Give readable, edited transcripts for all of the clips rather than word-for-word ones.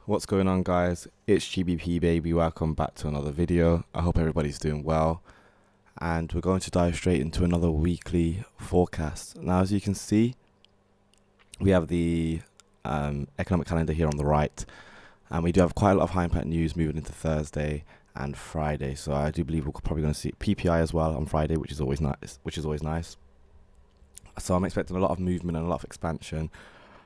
What's going on, guys? It's GBP baby. Welcome back to another video. I hope everybody's doing well, and we're going to dive straight into another weekly forecast. Now, as you can see, we have the economic calendar here on the right, and we do have quite a lot of high impact news moving into Thursday and Friday. So I do believe we're probably going to see PPI as well on Friday, which is always nice. So I'm expecting a lot of movement and a lot of expansion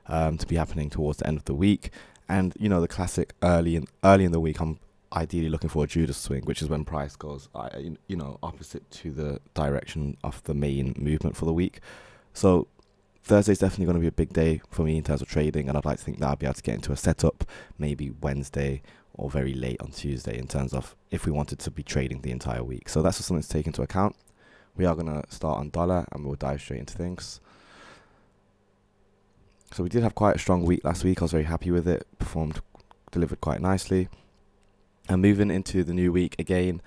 to be happening towards the end of the week. And you know, the classic early in the week, I'm ideally looking for a Judas swing, which is when price goes opposite to the direction of the main movement for the week. So Thursday's definitely going to be a big day for me in terms of trading, and I'd like to think that I'll be able to get into a setup maybe Wednesday or very late on Tuesday in terms of if we wanted to be trading the entire week. So that's just something to take into account. We are going to start on dollar and we'll dive straight into things. So we did have quite a strong week last week. I was very happy with it. Delivered quite nicely. And moving into the new week, again,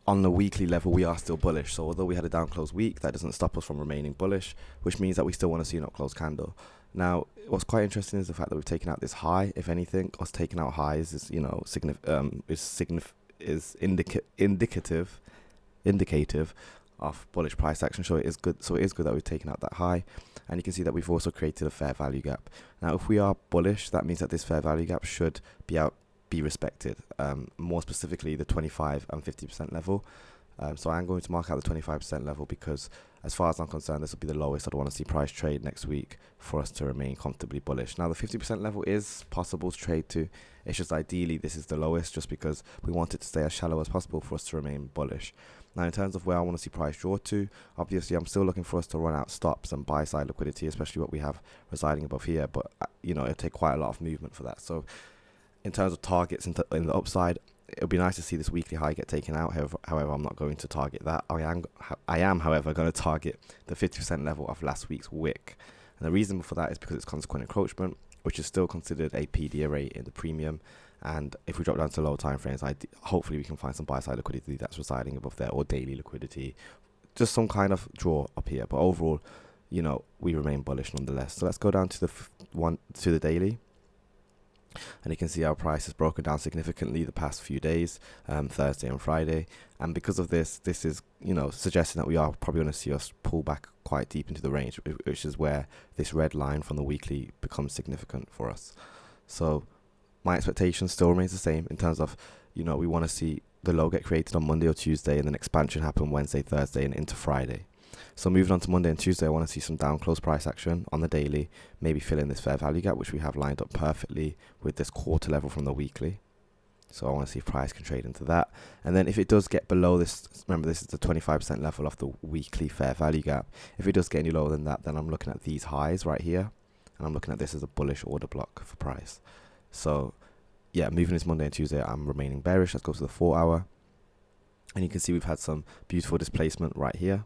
on the weekly level, we are still bullish. So although we had a down close week, that doesn't stop us from remaining bullish, which means that we still want to see an up close candle. Now, what's quite interesting is the fact that we've taken out this high. If anything, us taking out highs is, indicative of bullish price action. So it is good. So it is good that we've taken out that high, and you can see that we've also created a fair value gap. Now, if we are bullish, that means that this fair value gap should be respected. More specifically, the 25 and 50% level. So I'm going to mark out the 25% level because, as far as I'm concerned, this will be the lowest I'd want to see price trade next week for us to remain comfortably bullish. Now, the 50% level is possible to trade to. It's just ideally this is the lowest, just because we want it to stay as shallow as possible for us to remain bullish. Now, in terms of where I want to see price draw to, obviously I'm still looking for us to run out stops and buy side liquidity, especially what we have residing above here. But it'll take quite a lot of movement for that. So in terms of targets in the upside, it would be nice to see this weekly high get taken out. However, I'm not going to target that. I am, however, going to target the 50% level of last week's wick. And the reason for that is because it's consequent encroachment, which is still considered a PD array in the premium. And if we drop down to lower time frames, hopefully we can find some buy side liquidity that's residing above there, or daily liquidity, just some kind of draw up here. But overall, we remain bullish nonetheless. So let's go down to the daily. And you can see our price has broken down significantly the past few days, Thursday and Friday. And because of this is, suggesting that we are probably going to see us pull back quite deep into the range, which is where this red line from the weekly becomes significant for us. So my expectation still remains the same in terms of, we want to see the low get created on Monday or Tuesday, and then expansion happen Wednesday, Thursday, and into Friday. So moving on to Monday and Tuesday, I want to see some down close price action on the daily, maybe fill in this fair value gap, which we have lined up perfectly with this quarter level from the weekly. So I want to see if price can trade into that. And then if it does get below this, remember this is the 25% level of the weekly fair value gap. If it does get any lower than that, then I'm looking at these highs right here, and I'm looking at this as a bullish order block for price. So yeah, moving this Monday and Tuesday, I'm remaining bearish. Let's go to the 4 hour. And you can see we've had some beautiful displacement right here.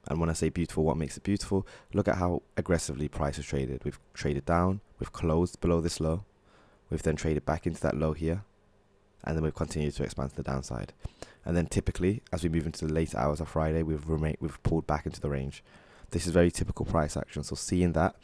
And when I say beautiful, what makes it beautiful? Look at how aggressively price is traded. We've traded down, we've closed below this low, we've then traded back into that low here, and then we've continued to expand to the downside. And then typically, as we move into the later hours of Friday, we've pulled back into the range. This is very typical price action. So seeing that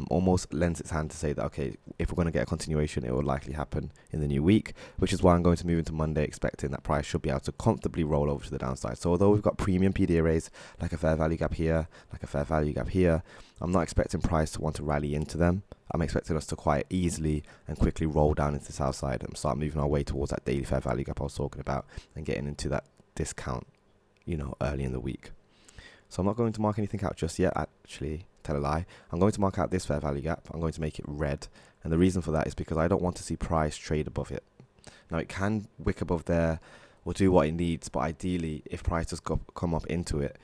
almost lends its hand to say that, okay, if we're going to get a continuation, it will likely happen in the new week, which is why I'm going to move into Monday expecting that price should be able to comfortably roll over to the downside. So although we've got premium PD arrays, like a fair value gap here, like a fair value gap here, I'm not expecting price to want to rally into them. I'm expecting us to quite easily and quickly roll down into the south side and start moving our way towards that daily fair value gap I was talking about, and getting into that discount, early in the week. So I'm not going to mark anything out just yet, actually, tell a lie. I'm going to mark out this fair value gap. I'm going to make it red. And the reason for that is because I don't want to see price trade above it. Now, it can wick above there or do what it needs, but ideally, if price does come up into it,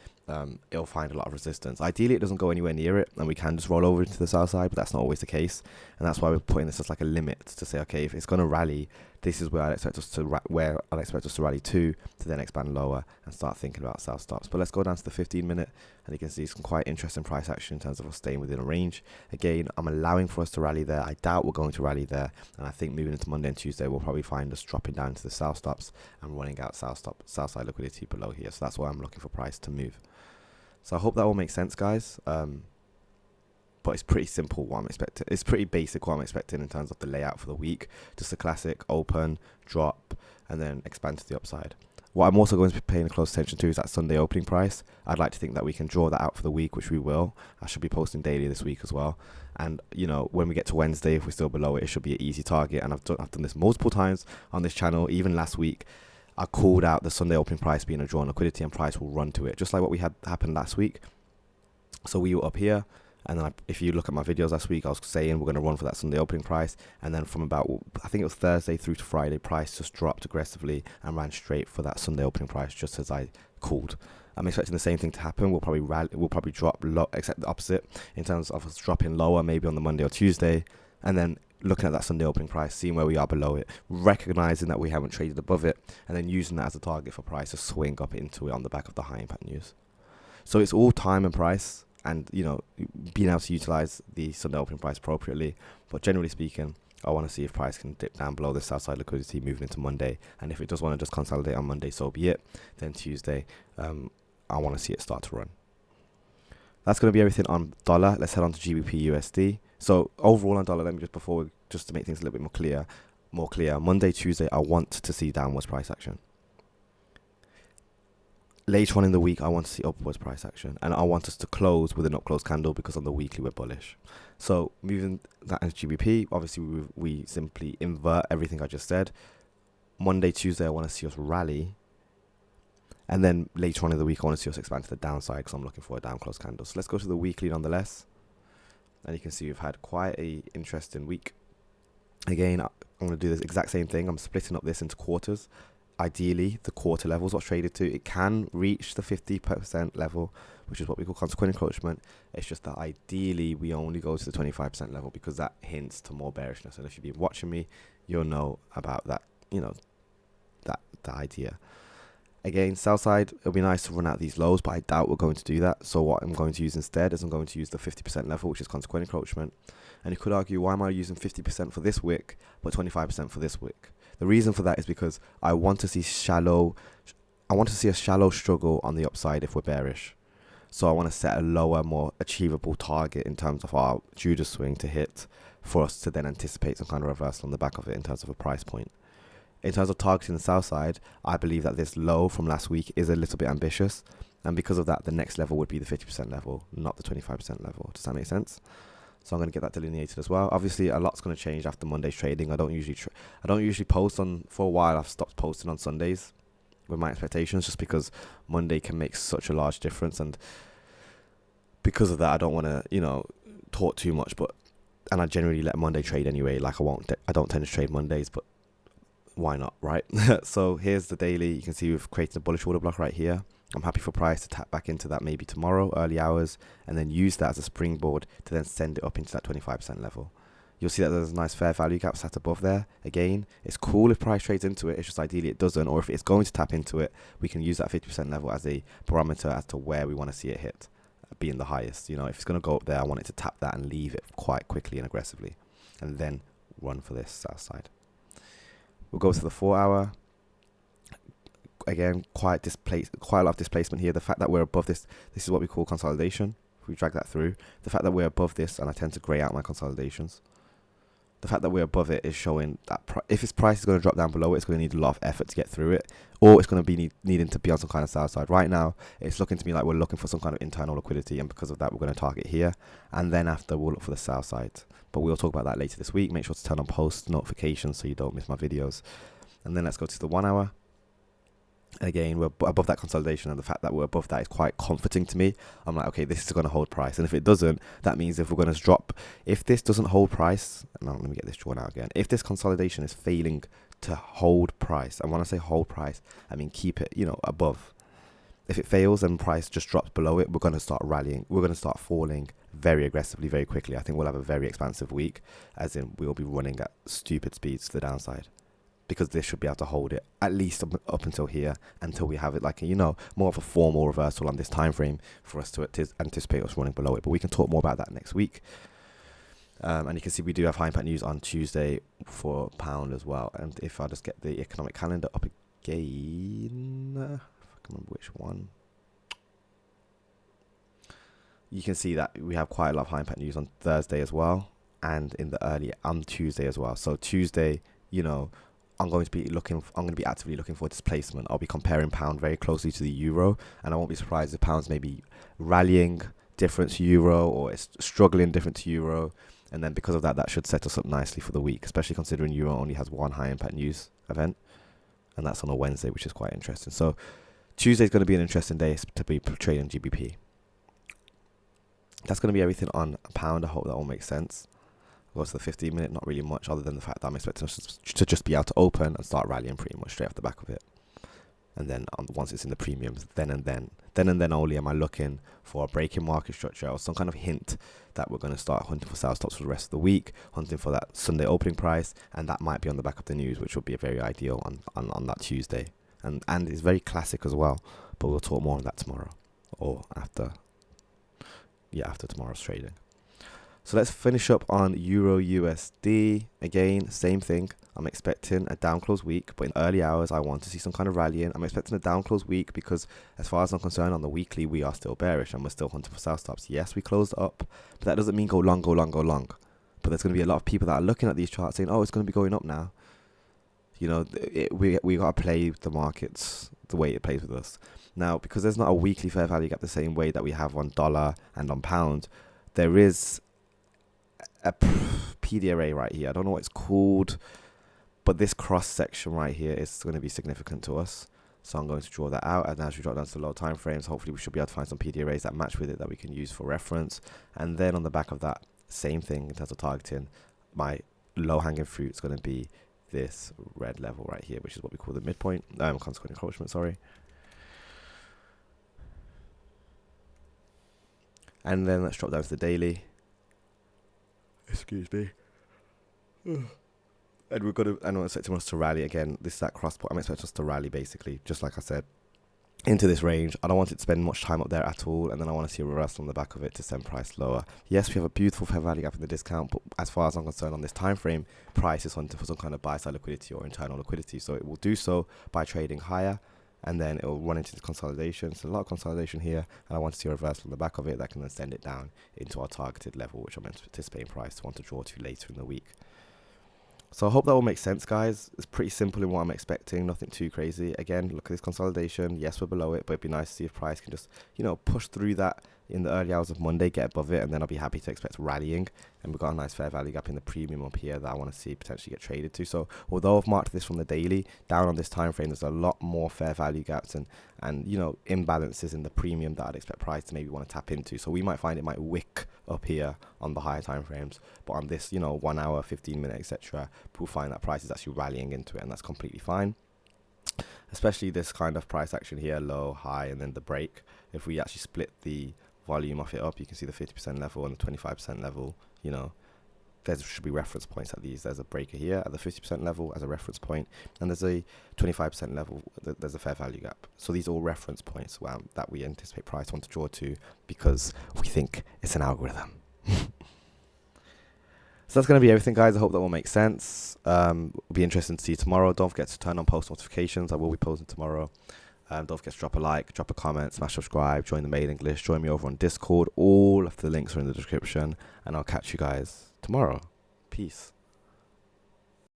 it'll find a lot of resistance. Ideally, it doesn't go anywhere near it, and we can just roll over into the south side, but that's not always the case. And that's why we're putting this as like a limit to say, okay, if it's going to rally, this is where I'd expect us to rally to then expand lower and start thinking about sell stops. But let's go down to the 15-minute, and you can see some quite interesting price action in terms of us staying within a range. Again, I'm allowing for us to rally there. I doubt we're going to rally there, and I think moving into Monday and Tuesday, we'll probably find us dropping down to the sell stops and running out south side liquidity below here. So that's why I'm looking for price to move. So I hope that all makes sense, guys. but it's pretty simple what I'm expecting. It's pretty basic what I'm expecting in terms of the layout for the week. Just a classic open, drop, and then expand to the upside. What I'm also going to be paying close attention to is that Sunday opening price. I'd like to think that we can draw that out for the week, which we will. I should be posting daily this week as well. And, you know, when we get to Wednesday, if we're still below it, it should be an easy target. And I've done this multiple times on this channel. Even last week, I called out the Sunday opening price being a drawn liquidity, and price will run to it, just like what we had happen last week. So we were up here. And then if you look at my videos last week, I was saying we're going to run for that Sunday opening price. And then from about, I think it was Thursday through to Friday, price just dropped aggressively and ran straight for that Sunday opening price, just as I called. I'm expecting the same thing to happen. We'll probably drop low, except the opposite, in terms of us dropping lower, maybe on the Monday or Tuesday. And then looking at that Sunday opening price, seeing where we are below it, recognizing that we haven't traded above it, and then using that as a target for price to swing up into it on the back of the high impact news. So it's all time and price. And, you know, being able to utilize the Sunday opening price appropriately. But generally speaking, I want to see if price can dip down below the south side liquidity moving into Monday. And if it does want to just consolidate on Monday, so be it. Then Tuesday, I want to see it start to run. That's going to be everything on dollar. Let's head on to GBP USD. So overall on dollar, let me just to make things a little bit more clear. Monday, Tuesday, I want to see downwards price action. Later on in the week, I want to see upwards price action, and I want us to close with an up close candle because on the weekly we're bullish. So moving that into GBP, obviously we simply invert everything I just said. Monday, Tuesday, I want to see us rally, and then later on in the week, I want to see us expand to the downside because I'm looking for a down close candle. So let's go to the weekly nonetheless, and you can see we've had quite a interesting week. Again, I'm going to do this exact same thing. I'm splitting up this into quarters. Ideally, the quarter level is what's traded to. It can reach the 50% level, which is what we call consequent encroachment. It's just that ideally we only go to the 25% level because that hints to more bearishness. And if you've been watching me, you'll know about that, you know, that idea. Again, sell side, it'll be nice to run out these lows, but I doubt we're going to do that. So what I'm going to use instead is I'm going to use the 50% level, which is consequent encroachment. And you could argue, why am I using 50% for this wick, but 25% for this wick? The reason for that is because I want to see a shallow struggle on the upside if we're bearish. So I want to set a lower, more achievable target in terms of our Judas swing to hit for us to then anticipate some kind of reversal on the back of it in terms of a price point. In terms of targeting the south side, I believe that this low from last week is a little bit ambitious. And because of that, the next level would be the 50% level, not the 25% level. Does that make sense? So I'm going to get that delineated as well. Obviously, a lot's going to change after Monday's trading. I don't usually post on, for a while I've stopped posting on Sundays with my expectations, just because Monday can make such a large difference, and because of that I don't want to, you know, talk too much, and I generally let Monday trade anyway. Like I don't tend to trade Mondays, but why not, right? So here's the daily. You can see we've created a bullish order block right here. I'm happy for price to tap back into that maybe tomorrow, early hours, and then use that as a springboard to then send it up into that 25% level. You'll see that there's a nice fair value gap sat above there. Again, it's cool if price trades into it. It's just ideally it doesn't, or if it's going to tap into it, we can use that 50% level as a barometer as to where we want to see it hit, being the highest. You know, if it's going to go up there, I want it to tap that and leave it quite quickly and aggressively, and then run for this south side. We'll go to the 4 hour. Again, quite a lot of displacement here. The fact that we're above this is what we call consolidation. If we drag that through, the fact that we're above this, and I tend to grey out my consolidations, the fact that we're above it is showing that if its price is going to drop down below it, it's going to need a lot of effort to get through it, or it's going to be needing to be on some kind of sell side. Right now, it's looking to me like we're looking for some kind of internal liquidity, and because of that, we're going to target here, and then after we'll look for the sell side. But we'll talk about that later this week. Make sure to turn on post notifications so you don't miss my videos. And then let's go to the 1 hour. Again, we're above that consolidation, and the fact that we're above that is quite comforting to me. I'm like, okay, this is going to hold price, and if it doesn't, that means if we're going to drop, if this doesn't hold price, now let me get this drawn out again. If this consolidation is failing to hold price, and when I say hold price, I mean keep it, you know, above. If it fails and price just drops below it, we're going to start rallying. We're going to start falling very aggressively, very quickly. I think we'll have a very expansive week, as in we'll be running at stupid speeds to the downside, because this should be able to hold it at least up until here, until we have it like, you know, more of a formal reversal on this time frame for us to anticipate us running below it. But we can talk more about that next week. And you can see we do have high impact news on Tuesday for pound as well. And if I just get the economic calendar up again, if I can remember which one. you can see that we have quite a lot of high impact news on Thursday as well, and in the early on Tuesday as well. So Tuesday, I'm going to be actively looking for displacement. I'll be comparing pound very closely to the euro, and I won't be surprised if pound's maybe rallying different to euro, or it's struggling different to euro. And then because of that, that should set us up nicely for the week, especially considering euro only has one high impact news event, and that's on a Wednesday, which is quite interesting. So Tuesday is going to be an interesting day to be trading GBP. That's going to be everything on pound. I hope that all makes sense. Go to the 15-minute, not really much other than the fact that I'm expecting us to just be able to open and start rallying pretty much straight off the back of it. And then once it's in the premiums, then and then only am I looking for a break in market structure or some kind of hint that we're going to start hunting for sell stops for the rest of the week, hunting for that Sunday opening price, and that might be on the back of the news, which would be very ideal on that Tuesday. And it's very classic as well, but we'll talk more on that tomorrow or after tomorrow's trading. So let's finish up on Euro USD. Again, same thing. I'm expecting a down close week, but in early hours, I want to see some kind of rallying. I'm expecting a down close week because as far as I'm concerned, on the weekly, we are still bearish and we're still hunting for sell stops. Yes, we closed up, but that doesn't mean go long, go long, go long. But there's going to be a lot of people that are looking at these charts saying, oh, it's going to be going up now. We got to play the markets the way it plays with us. Now, because there's not a weekly fair value gap the same way that we have on dollar and on pound, there is a PDRA right here. I don't know what it's called, but this cross section right here is going to be significant to us. So I'm going to draw that out, and as we drop down to the low time frames, hopefully we should be able to find some PDRAs that match with it that we can use for reference. And then on the back of that, same thing in terms of targeting, my low hanging fruit is going to be this red level right here, which is what we call the midpoint, consequent encroachment, sorry. And then let's drop down to the daily. Excuse me. And I'm expecting us to rally again. This is that cross point. I'm expecting us to rally basically, just like I said, into this range. I don't want it to spend much time up there at all, and then I want to see a reversal on the back of it to send price lower. Yes, we have a beautiful fair value gap in the discount, but as far as I'm concerned on this time frame, price is hunting for some kind of buy side liquidity or internal liquidity. So it will do so by trading higher, and then it will run into the consolidation. So a lot of consolidation here, and I want to see a reversal on the back of it that can then send it down into our targeted level, which I'm anticipating price to want to draw to later in the week. So I hope that all makes sense, guys. It's pretty simple in what I'm expecting, nothing too crazy. Again, look at this consolidation. Yes, we're below it, but it'd be nice to see if price can just, push through that in the early hours of Monday, get above it, and then I'll be happy to expect rallying. And we've got a nice fair value gap in the premium up here that I want to see potentially get traded to. So although I've marked this from the daily, down on this time frame, there's a lot more fair value gaps and imbalances in the premium that I'd expect price to maybe want to tap into. So we might find it might wick up here on the higher time frames, but on this 1 hour, 15 minute, etc., we'll find that price is actually rallying into it, and that's completely fine. Especially this kind of price action here, low, high, and then the break. If we actually split the volume of it up, you can see the 50% level and the 25% level. There should be reference points at these. There's a breaker here at the 50% level as a reference point, and there's a 25% level. There's a fair value gap. So these are all reference points that we anticipate price want to draw to because we think it's an algorithm. So that's going to be everything, guys. I hope that will make sense. It'll be interesting to see tomorrow. Don't forget to turn on post notifications. I will be posting tomorrow. Don't forget to drop a like, drop a comment, smash subscribe, join the mailing list, join me over on Discord. All of the links are in the description, and I'll catch you guys tomorrow. Peace.